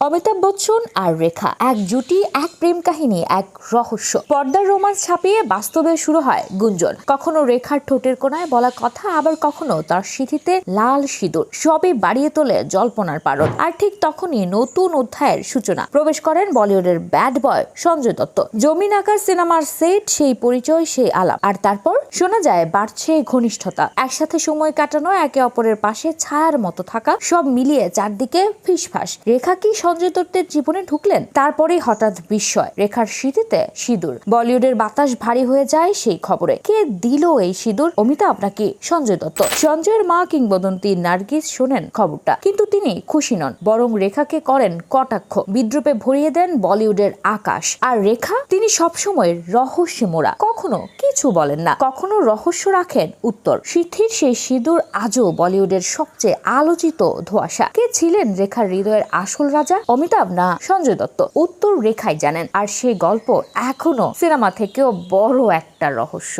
অমিতাভ বচ্চন আর রেখা এক জুটি, এক প্রেম কাহিনী, এক রহস্য। পর্দার রোমান্স ছাপিয়ে বাস্তবে শুরু হয় গুঞ্জন। কখনো রেখার ঠোঁটের কোণায় বলা কথা, আবার কখনো তার সিঁথিতে লাল সিঁদুর, সবই বাড়িয়ে তোলে জল্পনার পারদ। আর ঠিক তখনই নতুন অধ্যায়ের সূচনা। প্রবেশ করেন বলিউডের ব্যাড বয় সঞ্জয় দত্ত। জমিন আকার সিনেমার সেট, সেই পরিচয়, সেই আলাপ। আর তারপর শোনা যায় বাড়ছে ঘনিষ্ঠতা, একসাথে সময় কাটানো, একে অপরের পাশে ছায়ার মতো থাকা, সব মিলিয়ে চারদিকে ফিসফাস। রেখা কি সঞ্জয় দত্তের জীবনে ঢুকলেন? তারপরেই হঠাৎ বিস্ময়, রেখার সিঁথিতে সিঁদুর। বলিউডের বাতাস ভারী হয়ে যায় সেই খবরে। কে দিল এই সিঁদুর, অমিতাভ নাকি সঞ্জয় দত্ত? সঞ্জয়ের মা কিংবদন্তি নার্গিস শোনেন খবরটা, কিন্তু তিনি খুশি নন, বরং রেখাকে করেন কটাক্ষ। বিদ্রুপে ভরিয়ে দেন বলিউডের আকাশ। আর রেখা, তিনি সবসময় রহস্যে মোড়া, কখনো কিছু বলেন না, কখনো রহস্য রাখেন উত্তর। সিঁথির সেই সিঁদুর আজও বলিউডের সবচেয়ে আলোচিত ধোঁয়াশা। কে ছিলেন রেখার হৃদয়ের আসল রাজা, অমিতাভ না সঞ্জয় দত্ত? উত্তর রেখাই জানেন। আর সেই গল্প এখনো সিনেমা থেকেও বড় একটা রহস্য।